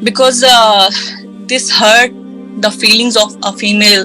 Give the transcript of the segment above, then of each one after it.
because this hurt the feelings of a female.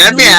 Let me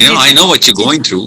You know, I know what you're going through.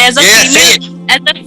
As a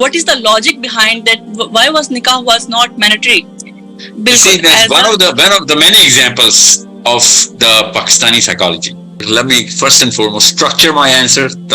What is the logic behind that? Why was nikah was not mandatory? See, that's one of the many examples of the Pakistani psychology. Let me first and foremost structure my answer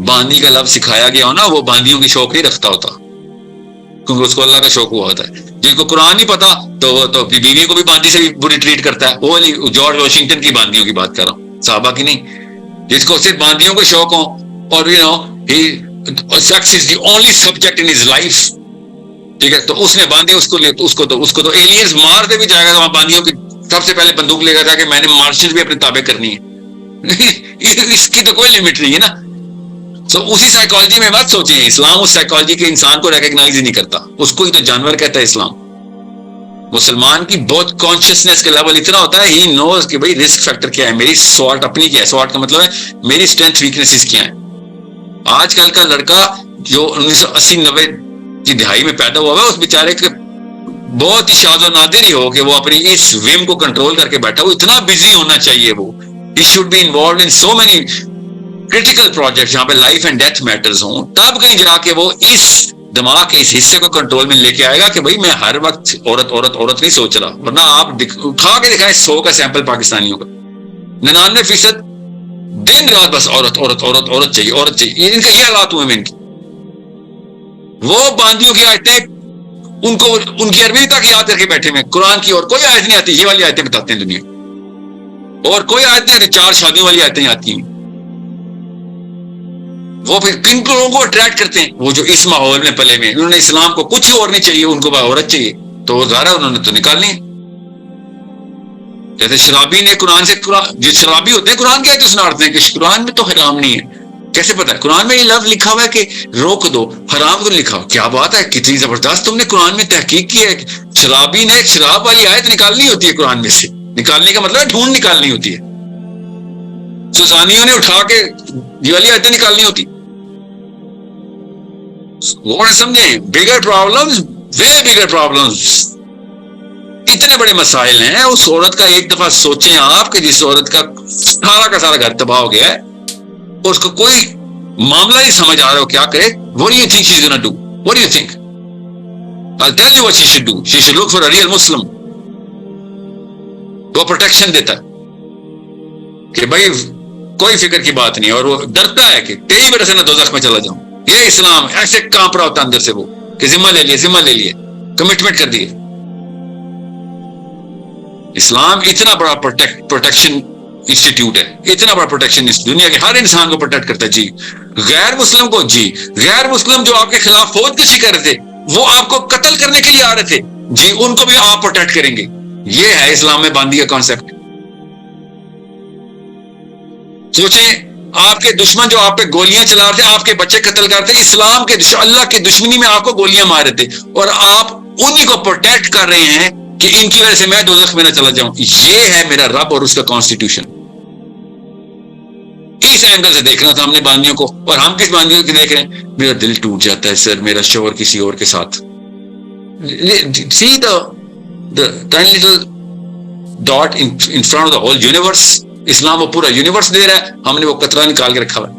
باندی کا لفظ سکھایا گیا ہو نا، وہ باندیوں کی شوق نہیں رکھتا ہوتا، کیونکہ اس کو اللہ کا شوق ہوا ہوتا ہے. جن کو قرآن نہیں پتا تو وہ تو بیوی کو بھی باندی سے بھی بری ٹریٹ کرتا ہے. وہ جارج واشنگٹن کی باندیوں کی بات کر رہا ہوں، صحابہ کی نہیں. جس کو صرف باندیوں کے شوق ہوں اور sex is the only subject in his life، ٹھیک ہے، تو اس نے باندھی اس کو تو ایلینز مار دے بھی جائے گا. باندیوں کی سب سے پہلے بندوق لے گا کہ میں نے مارشل بھی اپنے تابع کرنی ہے. اس کی تو کوئی لمٹ نہیں ہے نا. تو اسی سائیکالوجی میں مت سوچیں. اسلام اس سائیکالوجی کے انسان کو ریکگنائز ہی نہیں کرتا، اس کو ہی تو جانور کہتا ہے اسلام. مسلمان کی بہت کانشیسنیس کا لیول اتنا ہوتا ہے، ہی نوز کہ بھائی رسک فیکٹر کیا ہے، میری سوارٹ اپنی کیا ہے. سوارٹ کا مطلب ہے میری اسٹرینتھ ویکنیسز کیا ہیں. آج کل کا لڑکا جو 1980-90 کی دہائی میں پیدا ہوا ہے، اس بیچارے کے بہت ہی شاذ و نادر ہی ہو کہ وہ اپنی اس ویم کو کنٹرول کر کے بیٹھا. وہ اتنا بزی ہونا چاہیے، وہ he should be involved in so many critical projects جہاں پہ لائف اینڈ ڈیتھ میٹرز ہوں. تب کہیں جا کے وہ اس دماغ کے اس حصے کو کنٹرول میں لے کے آئے گا کہ بھائی میں ہر وقت عورت نہیں سوچ رہا. ورنہ آپ کھا کے دکھائیں 100 کا سیمپل پاکستانیوں کا، 99% دن رات بس عورت چاہیے. ان کا یہ حالات ہوئے میں ان کی. وہ باندیوں کی آیتیں ان کو ان کی عربی تک یاد کر کے بیٹھے میں، قرآن کی اور کوئی آیت نہیں آتی. یہ والی آیتیں بتاتے ہیں دنیا، اور کوئی آیت نہیں آتی. 4 شادیوں والی آیتیں آتی ہیں. وہ پھر کن لوگوں کو اٹریکٹ کرتے ہیں؟ وہ جو اس ماحول میں پلے ہوئے، انہوں نے اسلام کو کچھ اور نہیں چاہیے، ان کو عورت چاہیے، تو وہ ظاہر انہوں نے تو نکالنی ہے. جیسے شرابی نے قرآن سے، جو شرابی ہوتے ہیں قرآن کی آیتیں سناتے ہیں کہ قرآن میں تو حرام نہیں ہے. کیسے پتا ہے؟ قرآن میں یہ لفظ لکھا ہوا ہے کہ روک دو، حرام تو لکھا ہوا. کیا بات ہے، کتنی زبردست تم نے قرآن میں تحقیق کی ہے. شرابی نے شراب والی آیت نکالنی ہوتی ہے قرآن میں سے. نکالنے کا مطلب ڈھونڈ نکالنی ہوتی ہے. سوسانیوں نے اٹھا کے یہ والی آیتیں نکالنی ہوتی. وہ سمجھیں بگر پرابلمز، وے بگر پرابلمز، اتنے بڑے مسائل ہیں. اس عورت کا ایک دفعہ سوچیں آپ کہ جس عورت کا سارا گھر تباہ ہو گیا ہے، اس کو کوئی معاملہ نہیں سمجھ آ رہا ہو کیا کرے. What do you think she's gonna do? What do you think? I'll tell you what she should do. She should look for a real Muslim. وہ پروٹیکشن دیتا ہے کہ بھائی کوئی فکر کی بات نہیں، اور وہ ڈرتا ہے کہ تیری وجہ سے نہ دوزخ میں چلا جاؤں. یہ اسلام ایسے کانپ رہا ہوتا اندر سے وہ کہ ذمہ لے لیے کمٹمنٹ کر دیے. اسلام اتنا بڑا پروٹیکشن انسٹیٹیوٹ ہے، اتنا بڑا پروٹیکشن دنیا کے ہر انسان کو پروٹیکٹ کرتا ہے. جی غیر مسلم کو، جی غیر مسلم جو آپ کے خلاف فوج کشی کر رہے تھے، وہ آپ کو قتل کرنے کے لیے آ رہے تھے، جی ان کو بھی آپ پروٹیکٹ کریں گے. یہ ہے اسلام میں باندی کا کانسیپٹ. سوچیں آپ کے دشمن جو آپ پہ گولیاں چلا رہے تھے، آپ کے بچے قتل کرتے، اسلام کے اللہ کی دشمنی میں آپ کو گولیاں مار رہے تھے، اور آپ انہی کو پروٹیکٹ کر رہے ہیں کہ ان کی وجہ سے میں دوزخ میں نہ چلا جاؤں. یہ ہے میرا رب اور اس کا کانسٹیٹیوشن. اس اینگل سے دیکھنا تھا ہم نے باندیوں کو. اور ہم کس باندیوں کو دیکھ رہے ہیں؟ میرا دل ٹوٹ جاتا ہے سر، میرا شوہر کسی اور کے ساتھ. See the tiny little dot in front of the whole universe. اسلام وہ پورا یونیورس دے رہا ہے، ہم نے وہ قطرہ نکال کے رکھا ہوا ہے.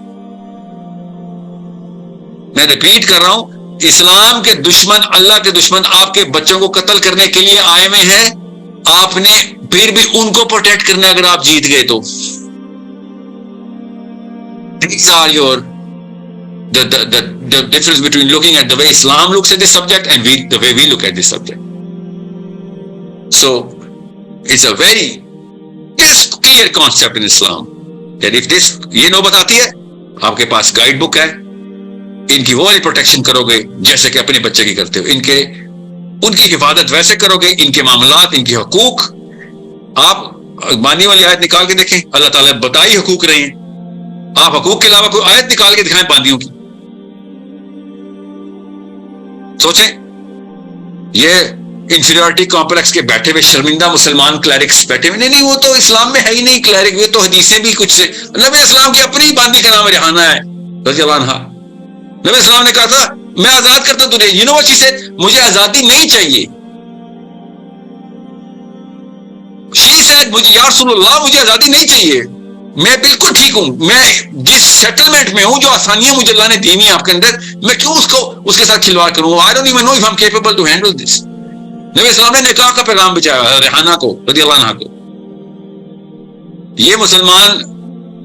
میں ریپیٹ کر رہا ہوں، اسلام کے دشمن، اللہ کے دشمن آپ کے بچوں کو قتل کرنے کے لیے آئے ہوئے ہیں. آپ نے پھر بھی ان کو پروٹیکٹ کرنا ہے اگر آپ جیت گئے تو. These are the difference between looking at the way Islam looks at this subject and the way we look at this subject. So it's a very clear concept in Islam that if this یہ نوبت آتی ہے، آپ کے پاس guide book ہے، ان کی وہ والی پروٹیکشن کرو گے جیسے کہ اپنے بچے کی کرتے ہو، ان کی حفاظت ویسے کرو گے، ان کے معاملات، ان کے حقوق. آپ مانی والی آیت نکال کے دیکھیں، اللہ تعالیٰ بتائی حقوق رہے ہیں. آپ حقوق کے علاوہ کوئی آیت نکال کے دکھائیں باندیوں کی. سوچیں، یہ انفیریورٹی کمپلیکس کے بیٹھے ہوئے شرمندہ مسلمان کلیرکس بیٹھے ہوئے، نہیں وہ تو اسلام میں ہے ہی نہیں کلیرک، یہ تو حدیثیں بھی کچھ سے. نبی اسلام کی اپنی باندی کا نام ریحانہ ہے رضی اللہ عنہا. نبی اسلام نے کہا تھا میں آزاد کرتا تجھے. You know what she said? مجھے آزادی نہیں چاہیے. شی سیڈ مجھے یا رسول اللہ مجھے آزادی نہیں چاہیے، میں بالکل ٹھیک ہوں، میں جس سیٹلمنٹ میں ہوں، جو آسانیاں مجھے اللہ نے دی ہیں آپ کے اندر، میں کیوں اس کے ساتھ کھلواڑ کروں؟ I don't even know if I'm capable to handle this. نبی اسلام نے نکاح کا پیغام بچایا ریحانہ کو رضی اللہ عنہ کو. یہ مسلمان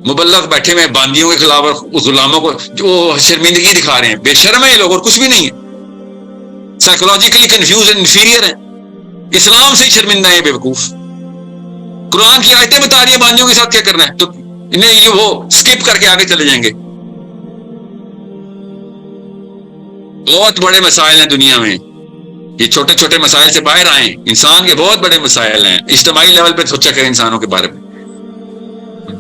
مبلغ بیٹھے ہوئے باندیوں کے خلاف اور غلاموں کو جو شرمندگی دکھا رہے ہیں. بے شرم ہے یہ لوگ اور کچھ بھی نہیں ہے, سائیکولوجیکلی کنفیوز اینڈ انفیریئر ہیں, اسلام سے ہی شرمندہ ہے بے وقوف. قرآن کی آیتیں بتا رہی ہیں باندیوں کے ساتھ کیا کرنا ہے, تو انہیں یہ وہ اسکپ کر کے آگے چلے جائیں گے. بہت بڑے مسائل ہیں دنیا میں, یہ چھوٹے چھوٹے مسائل سے باہر آئیں. انسان کے بہت بڑے مسائل ہیں, اجتماعی لیول پہ سوچا کریں انسانوں کے بارے میں.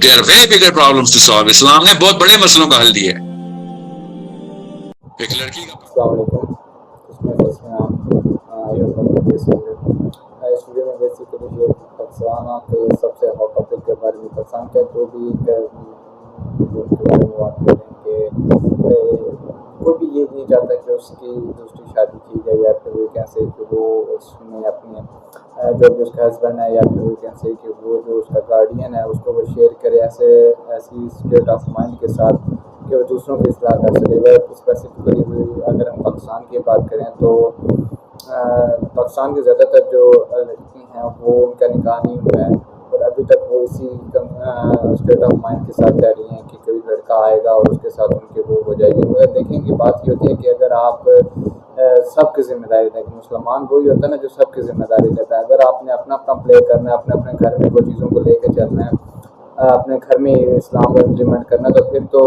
There are way bigger problems to solve. اسلام نے بہت بڑے مسئلوں کا حل دیا ہے. ایک لڑکی کا السلام علیکم. اس ویڈیو میں بیسیکلی یہ پاکستان کے سب سے ہاٹ ٹاپک کے بارے میں پاکستان کا جو بھی کے بارے میں بات کریں کہ کوئی بھی یہ نہیں چاہتا کہ اس کی دوسری شادی کی جائے, یا پھر وہ کیسے کہ وہ اس میں اپنے جو بھی اس کا ہسبینڈ ہے, یا پھر وہ کیسے کہ وہ جو اس کا گارڈین ہے اس کو وہ شیئر کرے ایسی اسٹیٹ آف مائنڈ کے ساتھ کہ وہ دوسروں کی اصلاح کر سکے. اسپیسیفکلی اگر ہم پاکستان کی بات کریں تو پاکستان کی زیادہ تر جو لڑکی ہیں وہ ان کا نکاح نہیں ہوا ہے, اور ابھی تک وہ اسی اسٹیٹ آف مائنڈ کے ساتھ جا رہی ہیں کہ کوئی لڑکا آئے گا اور اس کے ساتھ ان کی وہ ہو جائے گی. مگر دیکھیں کہ بات یہ ہوتی ہے کہ اگر آپ سب کی ذمہ داری لیں, مسلمان وہی ہوتا ہے نا جو سب کی ذمہ داری لیتا ہے. اگر آپ نے اپنا پلے کرنا ہے, اپنے گھر میں وہ چیزوں کو لے کے چلنا ہے, اپنے گھر میں اسلام کو امپلیمنٹ کرنا, تو پھر تو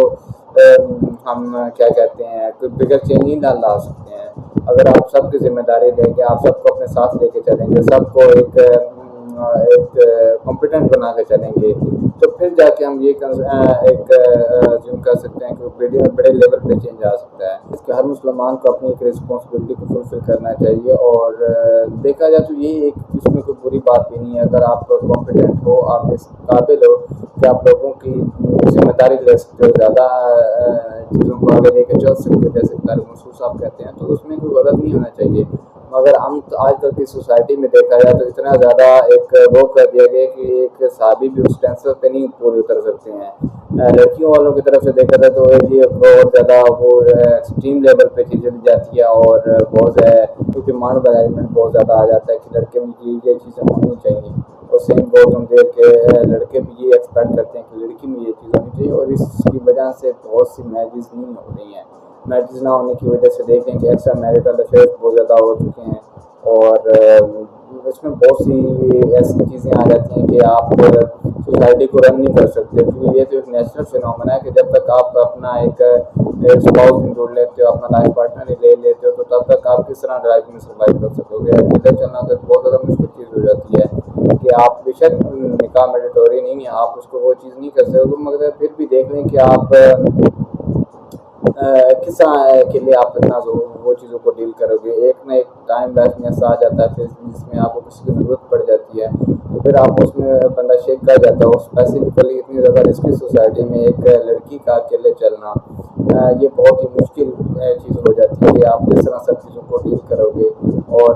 ہم کیا کہتے ہیں کوئی بگڑ چینج نہیں لا سکتے ہیں. اگر آپ سب کی ذمہ داری لیں گے, آپ سب کو اپنے ساتھ لے کے چلیں گے, سب کو ایک کمپیٹنٹ بنا کے چلیں گے, تو پھر جا کے ہم یہ ایک زیوم کر سکتے ہیں کہ بڑے لیول پہ چینج آ سکتا ہے. اس کے ہر مسلمان کو اپنی ایک رسپانسبلٹی کو فلفل کرنا چاہیے, اور دیکھا جائے تو یہ ایک اس میں کوئی بری بات بھی نہیں ہے. اگر آپ کمپیٹنٹ ہو, آپ اس قابل ہو کہ آپ لوگوں کی ذمہ داری لے سکتے ہو, زیادہ چیزوں کو آگے لے کے چل سکتے ہو, جیسے طارق منصور صاحب کہتے ہیں, تو اس میں کوئی غلط نہیں ہونا چاہیے. مگر ہم آج کل کی سوسائٹی میں دیکھا جائے تو اتنا زیادہ ایک وہ کر دیا گیا کہ ایک صحابی بھی اس ٹینسل پہ نہیں پورے اتر سکتے ہیں. لڑکیوں والوں کی طرف سے دیکھا جائے تو یہ بہت زیادہ وہ ایکسٹریم لیول پہ چیزیں دی جاتی ہے, اور بہت کیونکہ ڈیمانڈ مینجمنٹ بہت زیادہ آ جاتا ہے کہ لڑکے میں یہ چیزیں ہونی چاہیے, اور سیم بہت ہم دیکھ کے لڑکے بھی یہ ایکسپیکٹ کرتے ہیں کہ لڑکی میں یہ چیز ہونی چاہیے, اور اس کی وجہ سے بہت سی میرجز نہیں ہو رہی ہیں. میرجز نہ ہونے کی وجہ سے دیکھیں کہ ایکسٹرا میرٹل افیئرس بہت زیادہ ہو چکے ہیں, اور اس میں بہت سی ایسی چیزیں آ جاتی ہیں کہ آپ سوسائٹی کو رن نہیں کر سکتے, کیونکہ یہ تو ایک نیچرل فینومینا ہے کہ جب تک آپ اپنا ایک اسپاؤس نہیں ڈھونڈ لیتے ہو, اپنا لائف پارٹنر نہیں لے لیتے ہو, تو تب تک آپ کس طرح لائف میں سروائیو کر سکو گے. اکیلے چلنا تو بہت زیادہ مشکل چیز ہو جاتی ہے کہ آپ بے شک نکاح مینڈیٹوری نہیں ہے, آپ اس کو وہ چیز نہیں کر سکتے, مگر پھر بھی دیکھ لیں کہ آپ کس طرح کے لیے آپ اتنا وہ چیزوں کو ڈیل کرو گے. ایک نہ ایک ٹائم لائف میں ایسا آ جاتا ہے جس میں آپ کو کسی کی ضرورت پڑ جاتی ہے, تو پھر آپ اس میں بندہ شیک کر جاتا ہے. اور اسپیسیفکلی اتنی زیادہ رسکی سوسائٹی میں ایک لڑکی کا اکیلے چلنا یہ بہت ہی مشکل چیز ہو جاتی ہے کہ آپ کس طرح سب چیزوں کو ڈیل کرو گے. اور